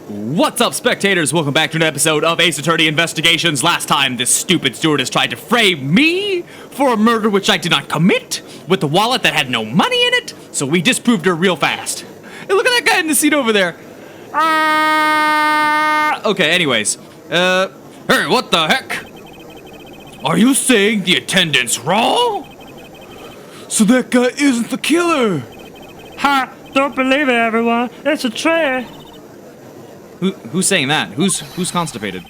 What's up, spectators? Welcome back to an episode of Ace Attorney Investigations. Last time, this stupid stewardess tried to frame me for a murder which I did not commit with a wallet that had no money in it, so we disproved her real fast. Hey, look at that guy in the seat over there. Okay, anyways. Hey, what the heck? Are you saying the attendant's wrong? So that guy isn't the killer? Ha! Don't believe it, everyone. It's a trick. Who's saying that? Who's constipated?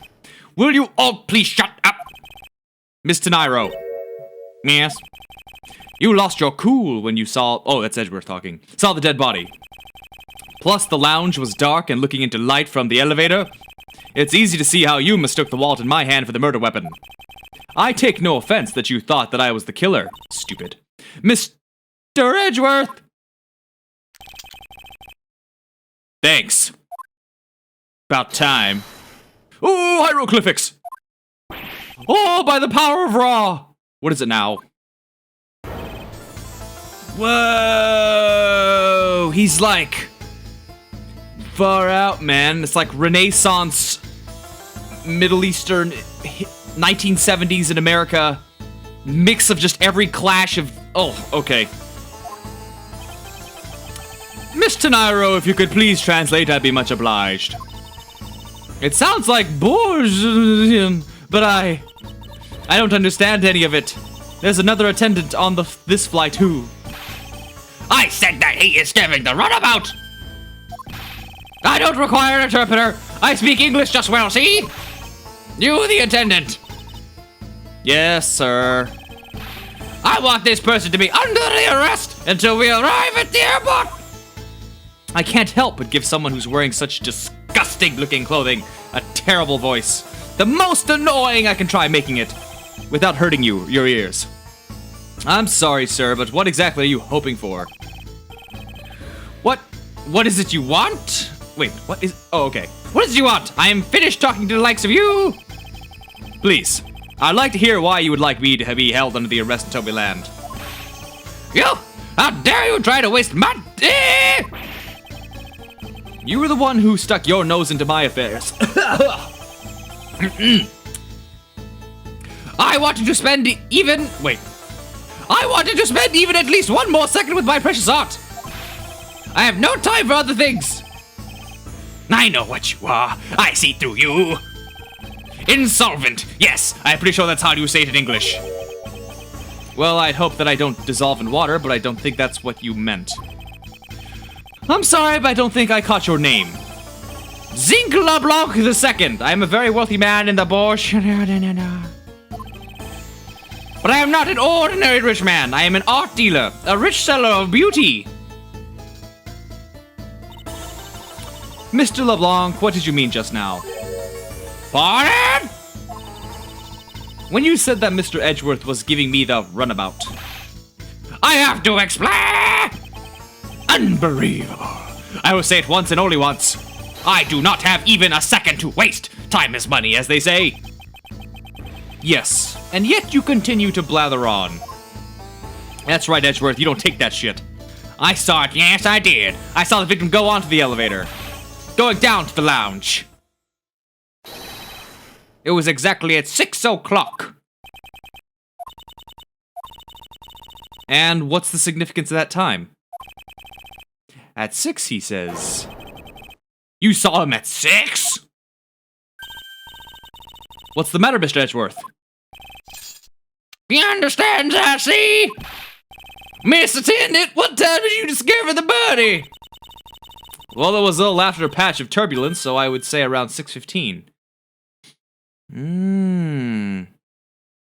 Will you all please shut up? Miss Teniro. Yes? You lost your cool when you saw... Oh, that's Edgeworth talking. Saw the dead body. Plus, the lounge was dark and looking into light from the elevator. It's easy to see how you mistook the wallet in my hand for the murder weapon. I take no offense that you thought that I was the killer. Stupid. Mr. Edgeworth! Thanks. About time. Oh, hieroglyphics! Oh, by the power of Ra! What is it now? Whoa! He's like... far out, man. It's like Renaissance, Middle Eastern, 1970s in America. Mix of just every clash of... Oh, okay. Miss Teniro, if you could please translate, I'd be much obliged. It sounds like Borgian, but I don't understand any of it. There's another attendant on this flight too. I said that he is giving the runabout! I don't require an interpreter. I speak English just well, see? You, the attendant. Yes, sir. I want this person to be under the arrest until we arrive at the airport. I can't help but give someone who's wearing such disgusting-looking clothing a terrible voice. The most annoying I can try making it, without hurting your ears. I'm sorry, sir, but what exactly are you hoping for? What is it you want? Wait, what is... Oh, okay. What is it you want? I am finished talking to the likes of you! Please, I'd like to hear why you would like me to be held under the arrest until we land. You! How dare you try to waste my... You were the one who stuck your nose into my affairs. I wanted to spend even at least one more second with my precious art. I have no time for other things. I know what you are. I see through you. Insolvent. Yes, I'm pretty sure that's how you say it in English. Well, I'd hope that I don't dissolve in water, but I don't think that's what you meant. I'm sorry, but I don't think I caught your name. Zinc LeBlanc II. I am a very wealthy man in the bush. But I am not an ordinary rich man. I am an art dealer, a rich seller of beauty. Mr. LeBlanc, what did you mean just now? Pardon? When you said that Mr. Edgeworth was giving me the runabout. I have to explain! Unbelievable. I will say it once and only once. I do not have even a second to waste. Time is money, as they say. Yes, and yet you continue to blather on. That's right, Edgeworth, you don't take that shit. I saw it, yes I did. I saw the victim go onto the elevator. Going down to the lounge. It was exactly at 6 o'clock. And what's the significance of that time? At 6, he says. You saw him at 6? What's the matter, Mr. Edgeworth? You understand, I see? Miss Attendant, what time did you discover the body? Well, there was a little after a patch of turbulence, so I would say around 6:15.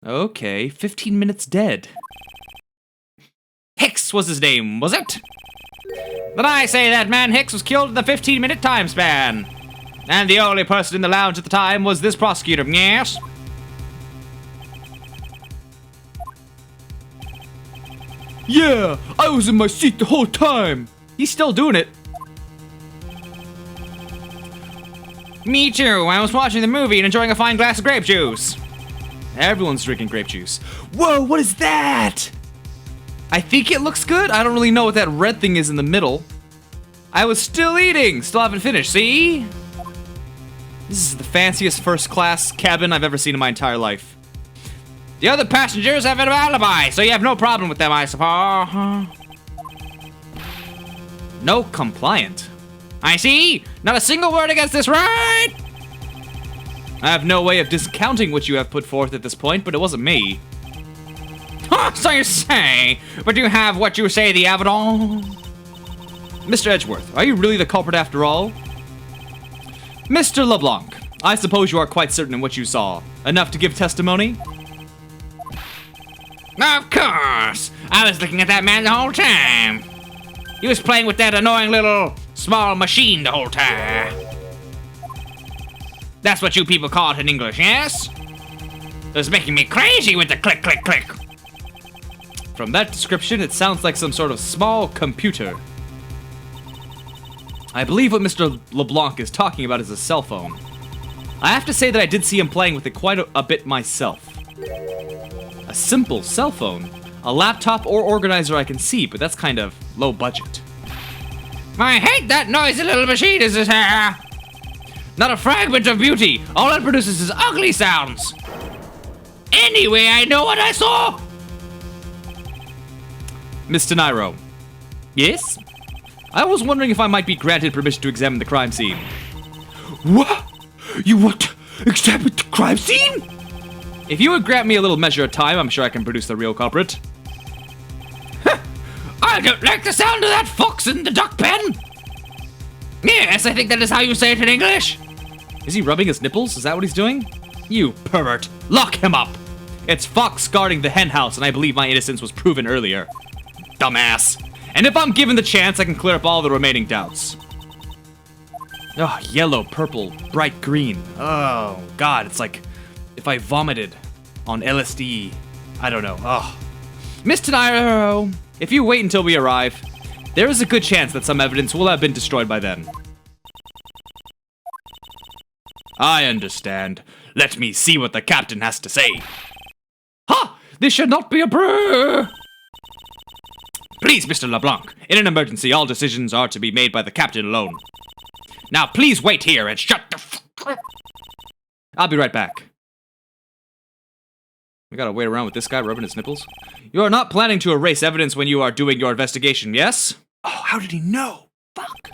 Okay, 15 minutes dead. Hicks was his name, was it? Then I say that man Hicks was killed in the 15-minute time span. And the only person in the lounge at the time was this prosecutor, yes? Yeah, I was in my seat the whole time. He's still doing it. Me too. I was watching the movie and enjoying a fine glass of grape juice. Everyone's drinking grape juice. Whoa, what is that? I think it looks good. I don't really know what that red thing is in the middle. I was still eating. Still haven't finished, see? This is the fanciest first-class cabin I've ever seen in my entire life. The other passengers have an alibi, so you have no problem with them, I suppose. No compliant. I see. Not a single word against this, right? I have no way of discounting what you have put forth at this point, but it wasn't me. So you say, but you have what you say the evidence? Mr. Edgeworth, are you really the culprit after all? Mr. LeBlanc, I suppose you are quite certain in what you saw. Enough to give testimony? Of course! I was looking at that man the whole time. He was playing with that annoying little small machine the whole time. That's what you people call it in English, yes? It was making me crazy with the click, click, click. From that description, it sounds like some sort of small computer. I believe what Mr. LeBlanc is talking about is a cell phone. I have to say that I did see him playing with it quite a bit myself. A simple cell phone. A laptop or organizer I can see, but that's kind of low budget. I hate that noisy little machine, is it? Not a fragment of beauty. All it produces is ugly sounds. Anyway, I know what I saw. Mr. Nairo. Yes? I was wondering if I might be granted permission to examine the crime scene. What? You want to examine the crime scene? If you would grant me a little measure of time, I'm sure I can produce the real culprit. I don't like the sound of that fox in the duck pen. Yes, I think that is how you say it in English. Is he rubbing his nipples? Is that what he's doing? You pervert. Lock him up. It's Fox guarding the hen house, and I believe my innocence was proven earlier. Dumbass. And if I'm given the chance, I can clear up all the remaining doubts. Oh, yellow, purple, bright green. Oh, God, it's like if I vomited on LSD. I don't know. Oh. Mr. Nairo, if you wait until we arrive, there is a good chance that some evidence will have been destroyed by then. I understand. Let me see what the captain has to say. Ha! This should not be a prayer! Please, Mr. LeBlanc, in an emergency, all decisions are to be made by the captain alone. Now, please wait here and shut the f***. I'll be right back. We gotta wait around with this guy rubbing his nipples. You are not planning to erase evidence when you are doing your investigation, yes? Oh, how did he know? Fuck.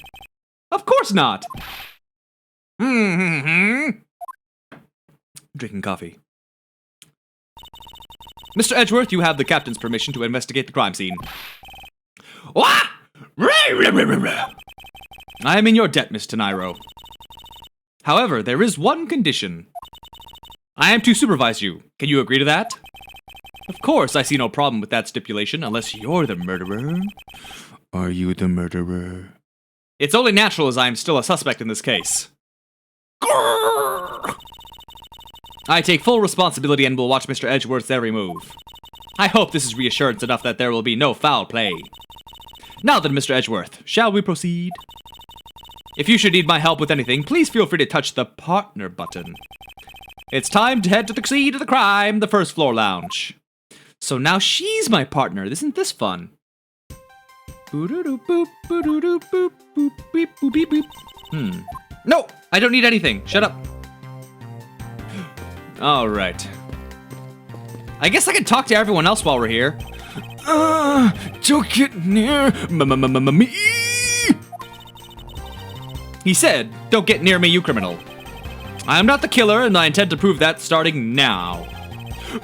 Of course not. Drinking coffee. Mr. Edgeworth, you have the captain's permission to investigate the crime scene. What? I am in your debt, Mr. Nairo. However, there is one condition. I am to supervise you. Can you agree to that? Of course, I see no problem with that stipulation, unless you're the murderer. Are you the murderer? It's only natural as I am still a suspect in this case. Grrr! I take full responsibility and will watch Mr. Edgeworth's every move. I hope this is reassurance enough that there will be no foul play. Now then, Mr. Edgeworth, shall we proceed? If you should need my help with anything, please feel free to touch the partner button. It's time to head to the scene of the crime, the first floor lounge. So now she's my partner. Isn't this fun? No, I don't need anything. Shut up. All right. I guess I can talk to everyone else while we're here. Don't get near me. He said, don't get near me, you criminal. I am not the killer, and I intend to prove that starting now.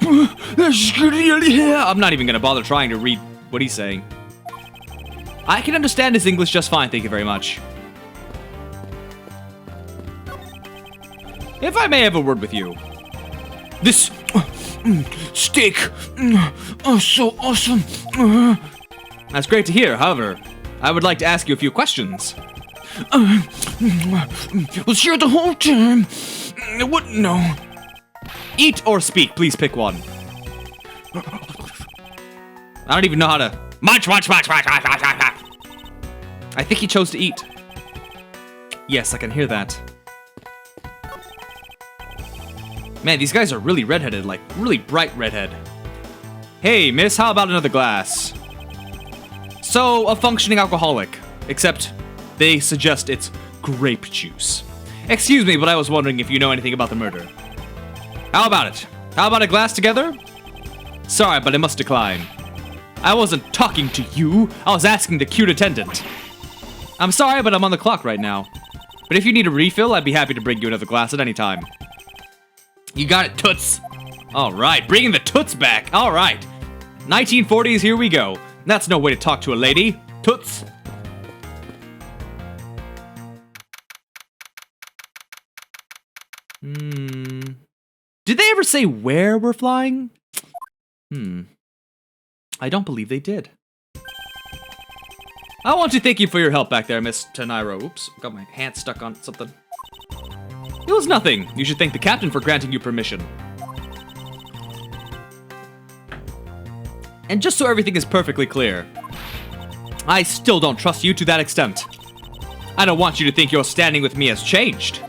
I'm not even gonna bother trying to read what he's saying. I can understand his English just fine, thank you very much. If I may have a word with you. This steak, so awesome. That's great to hear, however, I would like to ask you a few questions. Was here the whole time. What? No. Eat or speak, please pick one. I don't even know how to... Munch. I think he chose to eat. Yes, I can hear that. Man, these guys are really redheaded, like really bright redhead. Hey, miss, how about another glass? So, a functioning alcoholic, except they suggest it's grape juice. Excuse me, but I was wondering if you know anything about the murder. How about it? How about a glass together? Sorry, but I must decline. I wasn't talking to you. I was asking the cute attendant. I'm sorry, but I'm on the clock right now. But if you need a refill, I'd be happy to bring you another glass at any time. You got it, toots. All right, bringing the toots back. All right. 1940s, here we go. That's no way to talk to a lady. Toots. Did they ever say where we're flying? I don't believe they did. I want to thank you for your help back there, Miss Teniro. Oops, got my hand stuck on something. It was nothing. You should thank the captain for granting you permission. And just so everything is perfectly clear, I still don't trust you to that extent. I don't want you to think your standing with me has changed.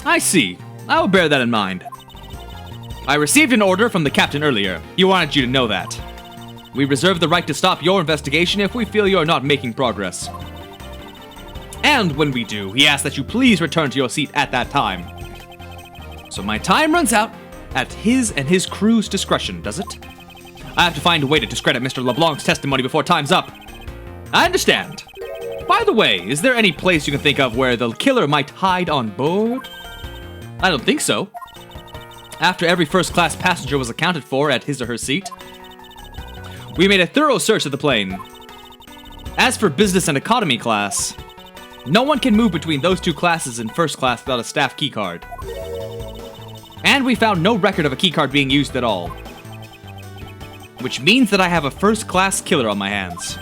I see. I will bear that in mind. I received an order from the captain earlier. He wanted you to know that. We reserve the right to stop your investigation if we feel you are not making progress. And when we do, he asks that you please return to your seat at that time. So my time runs out at his and his crew's discretion, does it? I have to find a way to discredit Mr. LeBlanc's testimony before time's up. I understand. By the way, is there any place you can think of where the killer might hide on board? I don't think so. After every first-class passenger was accounted for at his or her seat, we made a thorough search of the plane. As for business and economy class, no one can move between those two classes in first class without a staff keycard. And we found no record of a keycard being used at all. Which means that I have a first-class killer on my hands.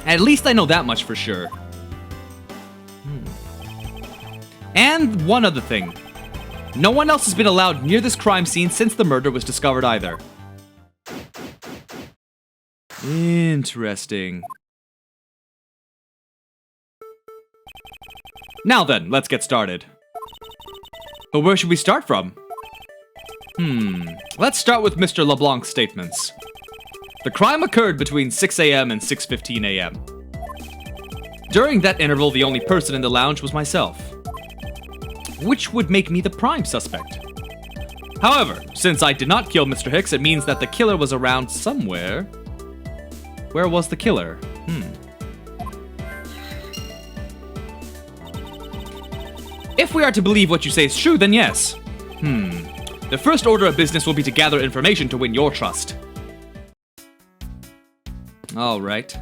At least I know that much for sure. And one other thing. No one else has been allowed near this crime scene since the murder was discovered either. Interesting. Now then, let's get started. But where should we start from? Let's start with Mr. LeBlanc's statements. The crime occurred between 6 a.m. and 6:15 a.m. During that interval, the only person in the lounge was myself, which would make me the prime suspect. However, since I did not kill Mr. Hicks, it means that the killer was around somewhere. Where was the killer? If we are to believe what you say is true, then yes. The first order of business will be to gather information to win your trust. All right.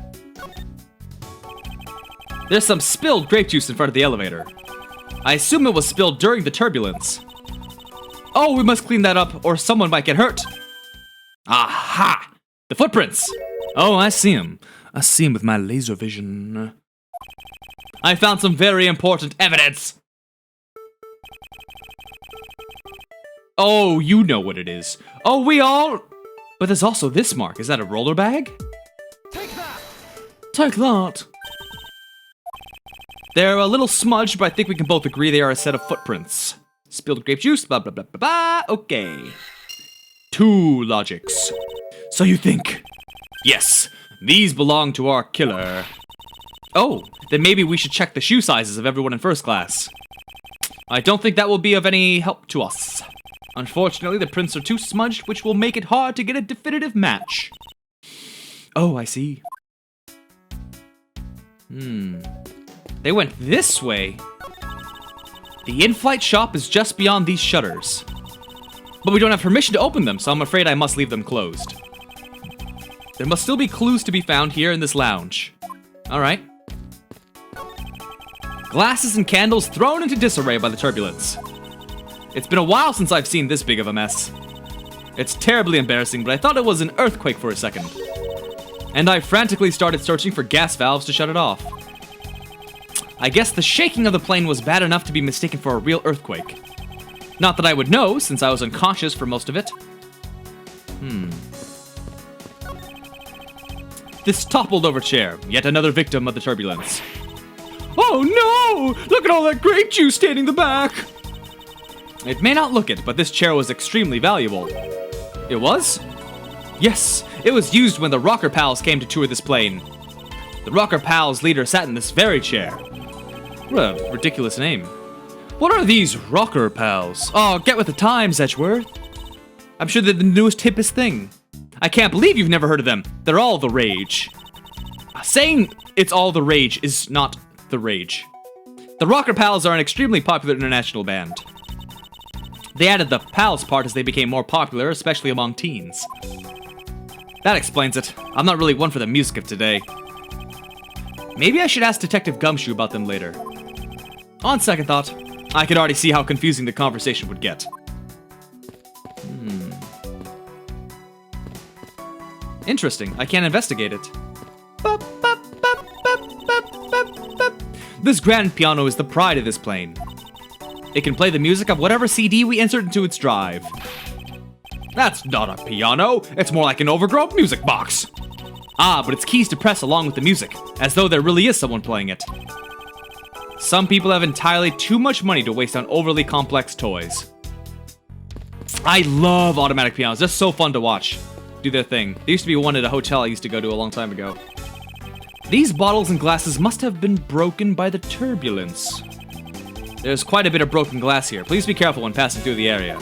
There's some spilled grape juice in front of the elevator. I assume it was spilled during the turbulence. Oh, we must clean that up or someone might get hurt. Aha! The footprints! Oh, I see him. I see him with my laser vision. I found some very important evidence. Oh, you know what it is. Oh, we all... But there's also this mark. Is that a roller bag? Take that! Take that! They're a little smudged, but I think we can both agree they are a set of footprints. Spilled grape juice, blah, blah, blah, blah, blah. Okay. Two logics. So you think... Yes, these belong to our killer. Oh, then maybe we should check the shoe sizes of everyone in first class. I don't think that will be of any help to us. Unfortunately, the prints are too smudged, which will make it hard to get a definitive match. Oh, I see. They went this way. The in-flight shop is just beyond these shutters. But we don't have permission to open them, so I'm afraid I must leave them closed. There must still be clues to be found here in this lounge. All right. Glasses and candles thrown into disarray by the turbulence. It's been a while since I've seen this big of a mess. It's terribly embarrassing, but I thought it was an earthquake for a second. And I frantically started searching for gas valves to shut it off. I guess the shaking of the plane was bad enough to be mistaken for a real earthquake. Not that I would know, since I was unconscious for most of it. This toppled over chair, yet another victim of the turbulence. Oh no! Look at all that grape juice staining the back! It may not look it, but this chair was extremely valuable. It was? Yes, it was used when the Rocker Pals came to tour this plane. The Rocker Pals leader sat in this very chair. What a ridiculous name. What are these rocker pals? Oh, get with the times, Edgeworth. I'm sure they're the newest, hippest thing. I can't believe you've never heard of them. They're all the rage. Saying it's all the rage is not the rage. The Rocker Pals are an extremely popular international band. They added the pals part as they became more popular, especially among teens. That explains it. I'm not really one for the music of today. Maybe I should ask Detective Gumshoe about them later. On second thought, I could already see how confusing the conversation would get. Interesting. I can't investigate it. This grand piano is the pride of this plane. It can play the music of whatever CD we insert into its drive. That's not a piano. It's more like an overgrown music box. Ah, but its keys to press along with the music, as though there really is someone playing it. Some people have entirely too much money to waste on overly complex toys. I love automatic pianos. They're so fun to watch do their thing. There used to be one at a hotel I used to go to a long time ago. These bottles and glasses must have been broken by the turbulence. There's quite a bit of broken glass here. Please be careful when passing through the area.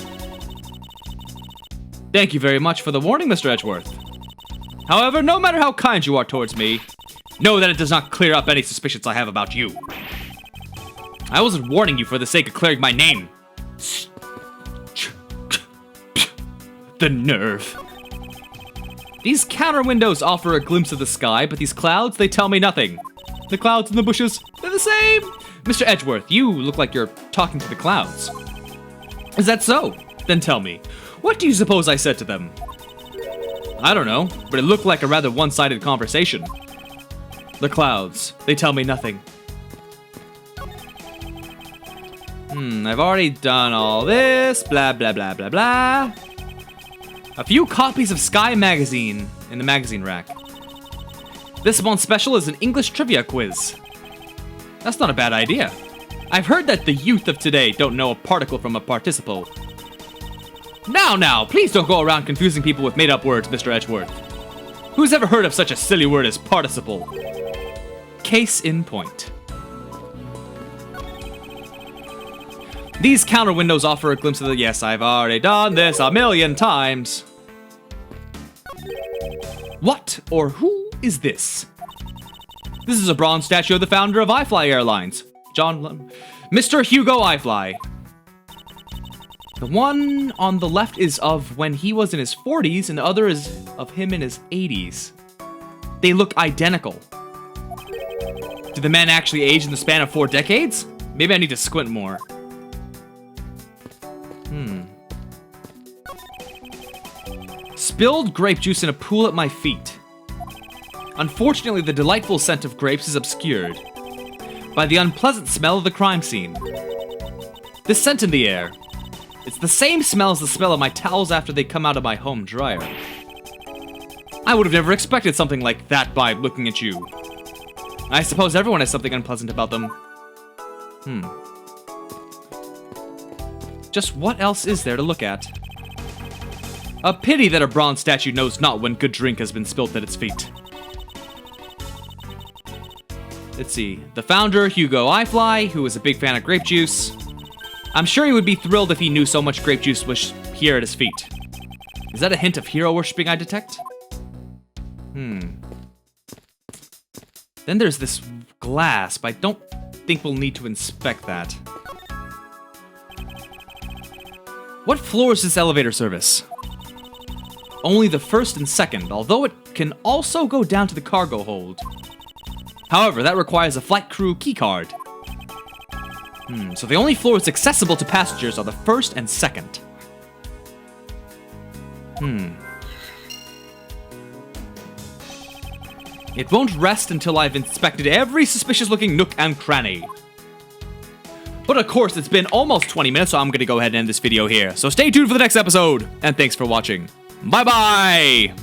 Thank you very much for the warning, Mr. Edgeworth. However, no matter how kind you are towards me, know that it does not clear up any suspicions I have about you. I wasn't warning you for the sake of clearing my name. The nerve. These counter windows offer a glimpse of the sky, but these clouds, they tell me nothing. The clouds and the bushes, they're the same. Mr. Edgeworth, you look like you're talking to the clouds. Is that so? Then tell me, what do you suppose I said to them? I don't know, but it looked like a rather one-sided conversation. The clouds, they tell me nothing. I've already done all this, blah, blah, blah, blah, blah. A few copies of Sky Magazine in the magazine rack. This month's special is an English trivia quiz. That's not a bad idea. I've heard that the youth of today don't know a particle from a participle. Now, please don't go around confusing people with made-up words, Mr. Edgeworth. Who's ever heard of such a silly word as participle? Case in point. These counter windows offer a glimpse of the... Yes, I've already done this a million times. What or who is this? This is a bronze statue of the founder of iFly Airlines, Mr. Hugo iFly. The one on the left is of when he was in his 40s, and the other is of him in his 80s. They look identical. Did the man actually age in the span of 4 decades? Maybe I need to squint more. Spilled grape juice in a pool at my feet. Unfortunately, the delightful scent of grapes is obscured by the unpleasant smell of the crime scene. This scent in the air. It's the same smell as the smell of my towels after they come out of my home dryer. I would have never expected something like that by looking at you. I suppose everyone has something unpleasant about them. Just what else is there to look at? A pity that a bronze statue knows not when good drink has been spilt at its feet. Let's see. The founder, Hugo iFly, who was a big fan of grape juice. I'm sure he would be thrilled if he knew so much grape juice was here at his feet. Is that a hint of hero worshipping I detect? Then there's this glass, but I don't think we'll need to inspect that. What floor is this elevator service? Only the first and second, although it can also go down to the cargo hold. However, that requires a flight crew keycard. So the only floors accessible to passengers are the first and second. It won't rest until I've inspected every suspicious-looking nook and cranny. But of course, it's been almost 20 minutes, so I'm gonna go ahead and end this video here. So stay tuned for the next episode, and thanks for watching. Bye-bye!